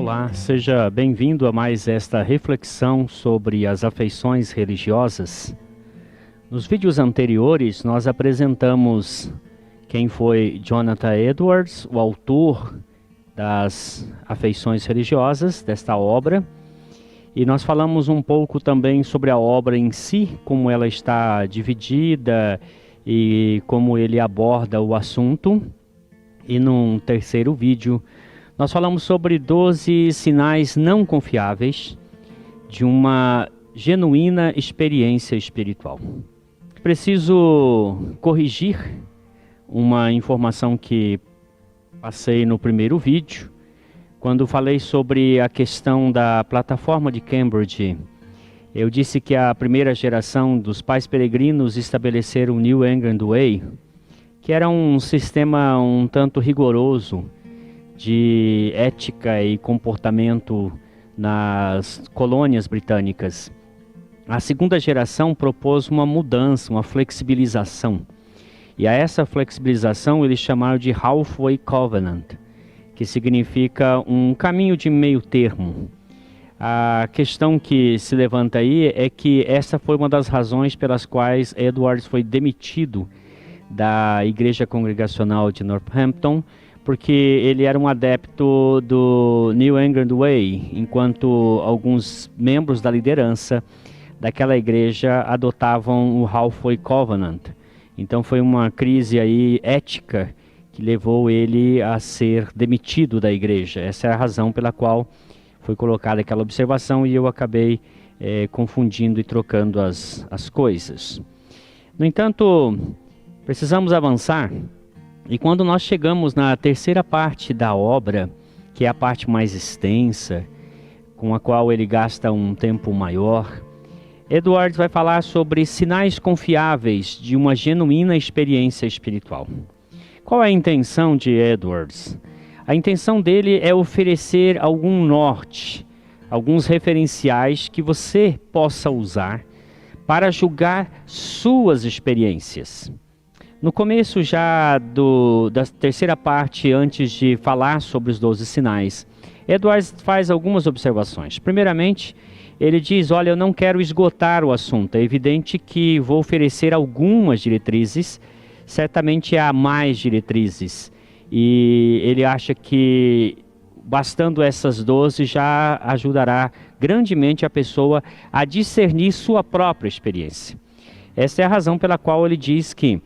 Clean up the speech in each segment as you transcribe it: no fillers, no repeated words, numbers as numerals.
Olá, seja bem-vindo a mais esta reflexão sobre as afeições religiosas. Nos vídeos anteriores, nós apresentamos quem foi Jonathan Edwards, o autor das afeições religiosas, desta obra. E nós falamos um pouco também sobre a obra em si, como ela está dividida e como ele aborda o assunto. E num terceiro vídeo, nós falamos sobre 12 sinais não confiáveis de uma genuína experiência espiritual. Preciso corrigir uma informação que passei no primeiro vídeo, quando falei sobre a questão da plataforma de Cambridge. Eu disse que a primeira geração dos pais peregrinos estabeleceram o New England Way, que era um sistema um tanto rigoroso de ética e comportamento nas colônias britânicas. A segunda geração propôs uma mudança, uma flexibilização. E a essa flexibilização eles chamaram de Halfway Covenant, que significa um caminho de meio termo. A questão que se levanta aí é que essa foi uma das razões pelas quais Edwards foi demitido da Igreja Congregacional de Northampton, porque ele era um adepto do New England Way, enquanto alguns membros da liderança daquela igreja adotavam o Halfway Covenant. Então foi uma crise aí ética que levou ele a ser demitido da igreja. Essa é a razão pela qual foi colocada aquela observação e eu acabei confundindo e trocando as coisas. No entanto, precisamos avançar. E quando nós chegamos na terceira parte da obra, que é a parte mais extensa, com a qual ele gasta um tempo maior, Edwards vai falar sobre sinais confiáveis de uma genuína experiência espiritual. Qual é a intenção de Edwards? A intenção dele é oferecer algum norte, alguns referenciais que você possa usar para julgar suas experiências. No começo já da terceira parte, antes de falar sobre os 12 sinais, Edwards faz algumas observações. Primeiramente, ele diz, olha, eu não quero esgotar o assunto. É evidente que vou oferecer algumas diretrizes, certamente há mais diretrizes. E ele acha que, bastando essas 12, já ajudará grandemente a pessoa a discernir sua própria experiência. Essa é a razão pela qual ele diz que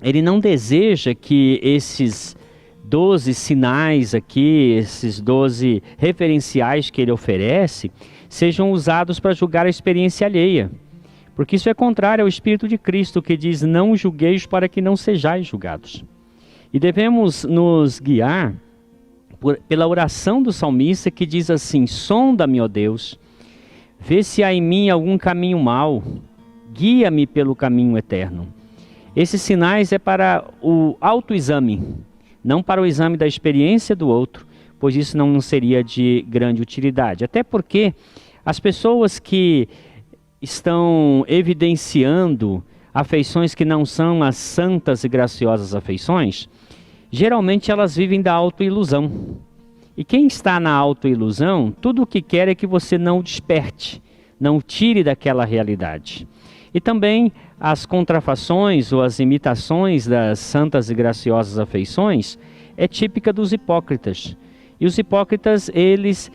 ele não deseja que esses 12 sinais aqui, esses 12 referenciais que ele oferece, sejam usados para julgar a experiência alheia. Porque isso é contrário ao Espírito de Cristo, que diz, não julgueis para que não sejais julgados. E devemos nos guiar pela oração do salmista, que diz assim, sonda-me, ó Deus, vê se há em mim algum caminho mau, guia-me pelo caminho eterno. Esses sinais é para o autoexame, não para o exame da experiência do outro, pois isso não seria de grande utilidade. Até porque as pessoas que estão evidenciando afeições que não são as santas e graciosas afeições, geralmente elas vivem da autoilusão. E quem está na autoilusão, tudo o que quer é que você não desperte, não tire daquela realidade. E também as contrafações ou as imitações das santas e graciosas afeições é típica dos hipócritas. E os hipócritas, eles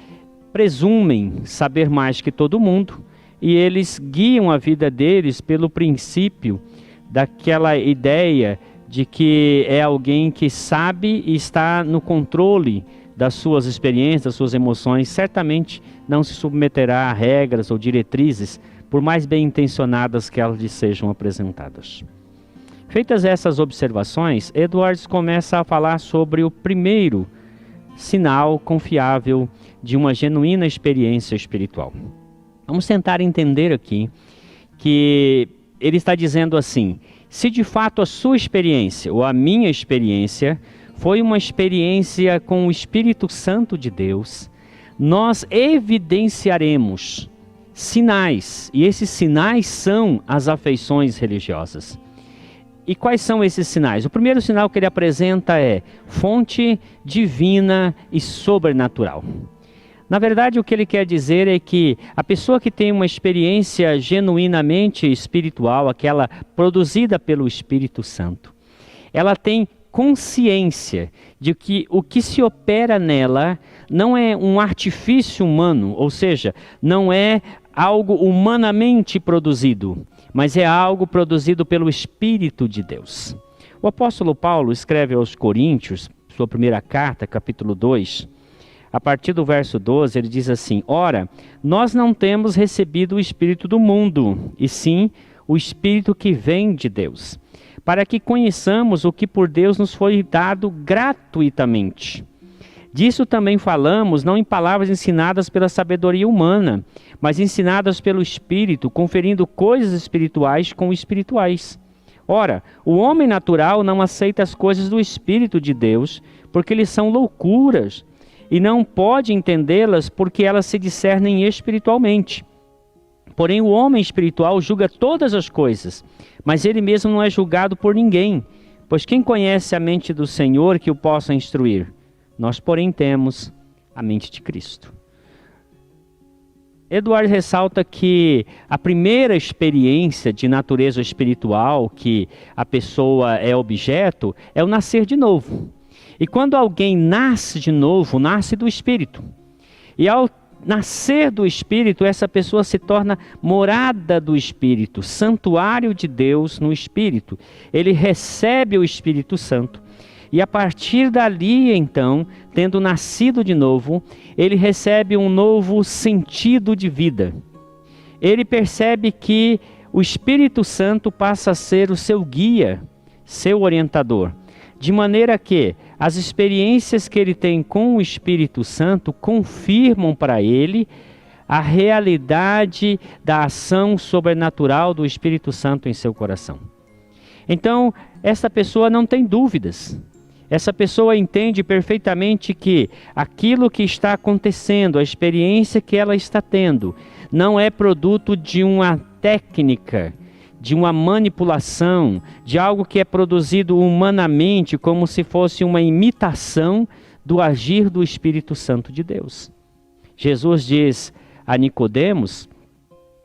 presumem saber mais que todo mundo e eles guiam a vida deles pelo princípio daquela ideia de que é alguém que sabe e está no controle das suas experiências, das suas emoções. Certamente não se submeterá a regras ou diretrizes, por mais bem intencionadas que elas lhe sejam apresentadas. Feitas essas observações, Edwards começa a falar sobre o primeiro sinal confiável de uma genuína experiência espiritual. Vamos tentar entender aqui que ele está dizendo assim, se de fato a sua experiência ou a minha experiência foi uma experiência com o Espírito Santo de Deus, nós evidenciaremos sinais, e esses sinais são as afeições religiosas. E quais são esses sinais? O primeiro sinal que ele apresenta é fonte divina e sobrenatural. Na verdade, o que ele quer dizer é que a pessoa que tem uma experiência genuinamente espiritual, aquela produzida pelo Espírito Santo, ela tem consciência de que o que se opera nela não é um artifício humano, ou seja, não é algo humanamente produzido, mas é algo produzido pelo Espírito de Deus. O apóstolo Paulo escreve aos Coríntios, sua primeira carta, capítulo 2, a partir do verso 12, ele diz assim: Ora, nós não temos recebido o Espírito do mundo, e sim o Espírito que vem de Deus, para que conheçamos o que por Deus nos foi dado gratuitamente. Disso também falamos, não em palavras ensinadas pela sabedoria humana, mas ensinadas pelo Espírito, conferindo coisas espirituais com espirituais. Ora, o homem natural não aceita as coisas do Espírito de Deus, porque eles são loucuras, e não pode entendê-las porque elas se discernem espiritualmente. Porém, o homem espiritual julga todas as coisas, mas ele mesmo não é julgado por ninguém, pois quem conhece a mente do Senhor que o possa instruir? Nós, porém, temos a mente de Cristo. Edward ressalta que a primeira experiência de natureza espiritual que a pessoa é objeto é o nascer de novo. E quando alguém nasce de novo, nasce do Espírito. E ao nascer do Espírito, essa pessoa se torna morada do Espírito, santuário de Deus no Espírito. Ele recebe o Espírito Santo. E a partir dali, então, tendo nascido de novo, ele recebe um novo sentido de vida. Ele percebe que o Espírito Santo passa a ser o seu guia, seu orientador. De maneira que as experiências que ele tem com o Espírito Santo confirmam para ele a realidade da ação sobrenatural do Espírito Santo em seu coração. Então, essa pessoa não tem dúvidas. Essa pessoa entende perfeitamente que aquilo que está acontecendo, a experiência que ela está tendo, não é produto de uma técnica, de uma manipulação, de algo que é produzido humanamente, como se fosse uma imitação do agir do Espírito Santo de Deus. Jesus diz a Nicodemos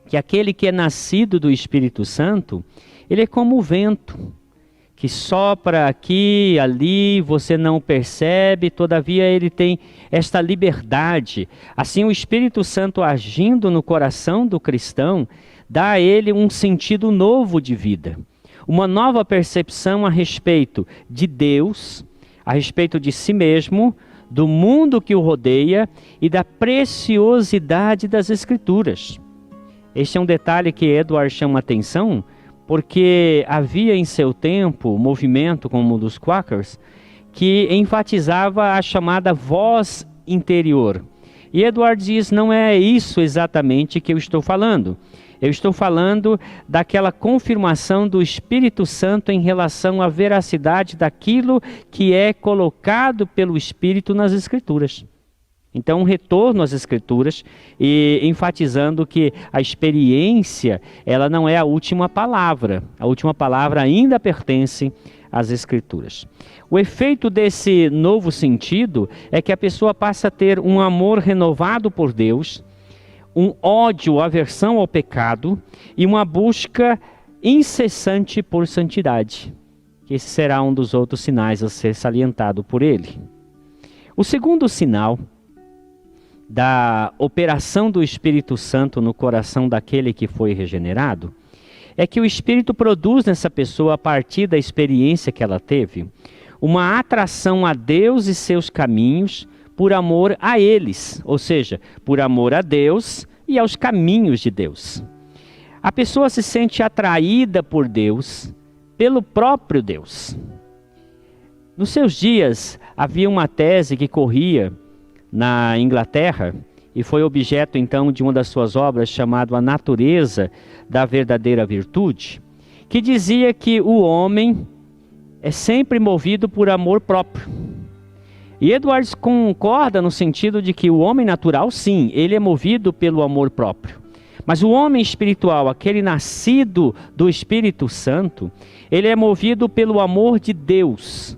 que aquele que é nascido do Espírito Santo, ele é como o vento, que sopra aqui, ali, você não percebe, todavia ele tem esta liberdade. Assim, o Espírito Santo agindo no coração do cristão, dá a ele um sentido novo de vida, uma nova percepção a respeito de Deus, a respeito de si mesmo, do mundo que o rodeia e da preciosidade das Escrituras. Este é um detalhe que Edward chama atenção, porque havia em seu tempo um movimento como o dos Quakers, que enfatizava a chamada voz interior. E Edward diz, não é isso exatamente que eu estou falando. Eu estou falando daquela confirmação do Espírito Santo em relação à veracidade daquilo que é colocado pelo Espírito nas Escrituras. Então, um retorno às Escrituras e enfatizando que a experiência, ela não é a última palavra. A última palavra ainda pertence às Escrituras. O efeito desse novo sentido é que a pessoa passa a ter um amor renovado por Deus, um ódio, aversão ao pecado e uma busca incessante por santidade. Esse será um dos outros sinais a ser salientado por ele. O segundo sinal da operação do Espírito Santo no coração daquele que foi regenerado é que o Espírito produz nessa pessoa, a partir da experiência que ela teve, uma atração a Deus e seus caminhos por amor a eles, ou seja, por amor a Deus e aos caminhos de Deus. A pessoa se sente atraída por Deus, pelo próprio Deus. Nos seus dias, havia uma tese que corria na Inglaterra, e foi objeto então de uma das suas obras, chamado A Natureza da Verdadeira Virtude, que dizia que o homem é sempre movido por amor próprio. E Edwards concorda no sentido de que o homem natural, sim, ele é movido pelo amor próprio. Mas o homem espiritual, aquele nascido do Espírito Santo, ele é movido pelo amor de Deus.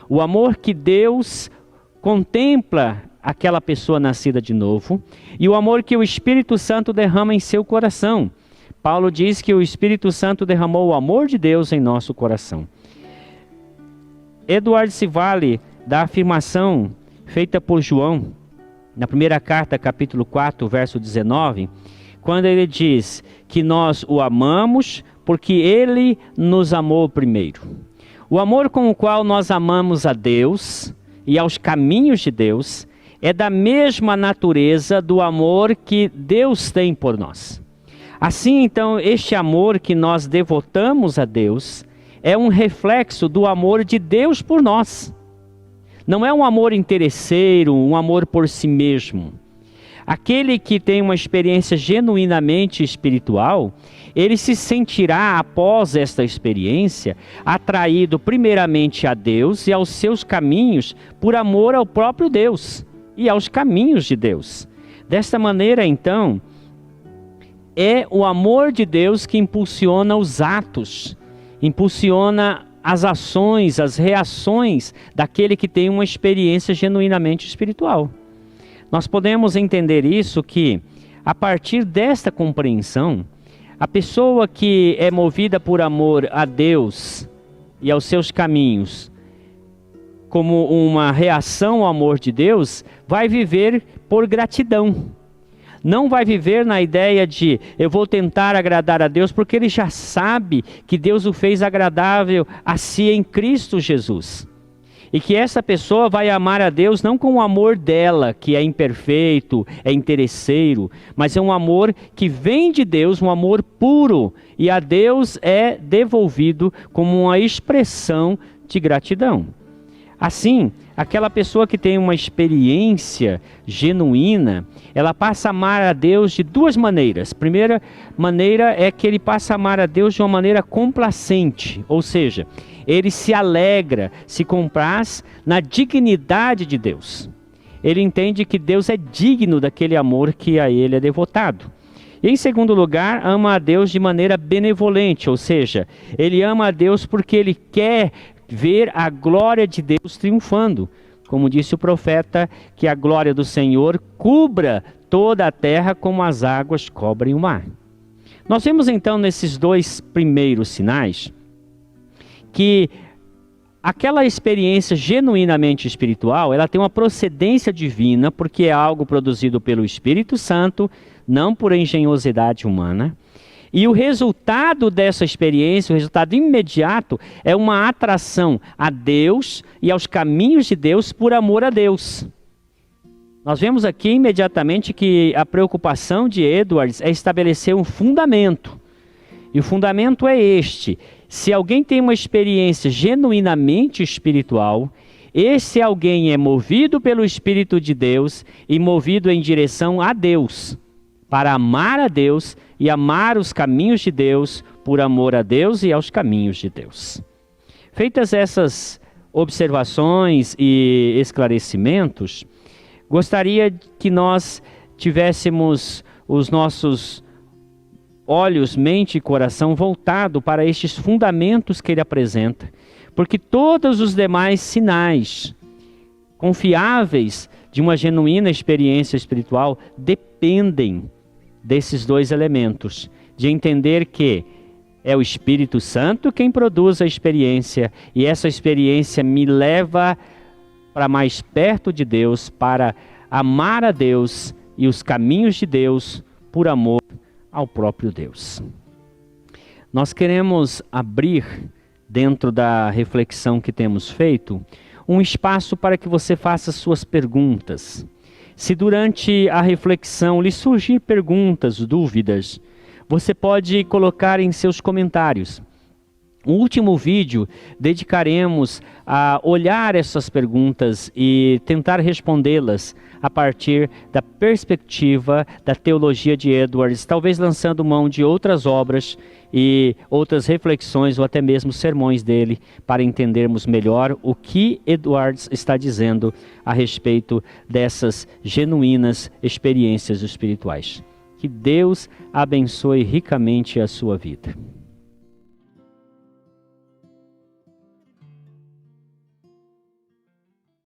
O amor que Deus contempla aquela pessoa nascida de novo e o amor que o Espírito Santo derrama em seu coração. Paulo diz que o Espírito Santo derramou o amor de Deus em nosso coração. Edward se vale da afirmação feita por João, na primeira carta, capítulo 4, verso 19, quando ele diz que nós o amamos porque ele nos amou primeiro. O amor com o qual nós amamos a Deus e aos caminhos de Deus é da mesma natureza do amor que Deus tem por nós. Assim, então, este amor que nós devotamos a Deus é um reflexo do amor de Deus por nós. Não é um amor interesseiro, um amor por si mesmo. Aquele que tem uma experiência genuinamente espiritual, ele se sentirá, após esta experiência, atraído primeiramente a Deus e aos seus caminhos por amor ao próprio Deus e aos caminhos de Deus. Desta maneira, então, é o amor de Deus que impulsiona os atos, impulsiona as ações, as reações daquele que tem uma experiência genuinamente espiritual. Nós podemos entender isso que, a partir desta compreensão, a pessoa que é movida por amor a Deus e aos seus caminhos, como uma reação ao amor de Deus, vai viver por gratidão. Não vai viver na ideia de eu vou tentar agradar a Deus, porque ele já sabe que Deus o fez agradável a si em Cristo Jesus. E que essa pessoa vai amar a Deus não com o amor dela, que é imperfeito, é interesseiro, mas é um amor que vem de Deus, um amor puro, e a Deus é devolvido como uma expressão de gratidão. Assim, aquela pessoa que tem uma experiência genuína, ela passa a amar a Deus de duas maneiras. A primeira maneira é que ele passa a amar a Deus de uma maneira complacente, ou seja, ele se alegra, se compraz na dignidade de Deus. Ele entende que Deus é digno daquele amor que a ele é devotado. E em segundo lugar, ama a Deus de maneira benevolente, ou seja, ele ama a Deus porque ele quer ver a glória de Deus triunfando. Como disse o profeta, que a glória do Senhor cubra toda a terra como as águas cobrem o mar. Nós vemos então nesses dois primeiros sinais que aquela experiência genuinamente espiritual, ela tem uma procedência divina, porque é algo produzido pelo Espírito Santo, não por engenhosidade humana. E o resultado dessa experiência, o resultado imediato, é uma atração a Deus e aos caminhos de Deus por amor a Deus. Nós vemos aqui imediatamente que a preocupação de Edwards é estabelecer um fundamento. E o fundamento é este: se alguém tem uma experiência genuinamente espiritual, esse alguém é movido pelo Espírito de Deus e movido em direção a Deus, para amar a Deus e amar os caminhos de Deus por amor a Deus e aos caminhos de Deus. Feitas essas observações e esclarecimentos, gostaria que nós tivéssemos os nossos olhos, mente e coração voltado para estes fundamentos que ele apresenta, porque todos os demais sinais confiáveis de uma genuína experiência espiritual dependem desses dois elementos, de entender que é o Espírito Santo quem produz a experiência, e essa experiência me leva para mais perto de Deus, para amar a Deus e os caminhos de Deus por amor ao próprio Deus. Nós queremos abrir, dentro da reflexão que temos feito, um espaço para que você faça suas perguntas. Se durante a reflexão lhe surgir perguntas, dúvidas, você pode colocar em seus comentários. No último vídeo, dedicaremos a olhar essas perguntas e tentar respondê-las a partir da perspectiva da teologia de Edwards, talvez lançando mão de outras obras e outras reflexões ou até mesmo sermões dele, para entendermos melhor o que Edwards está dizendo a respeito dessas genuínas experiências espirituais. Que Deus abençoe ricamente a sua vida.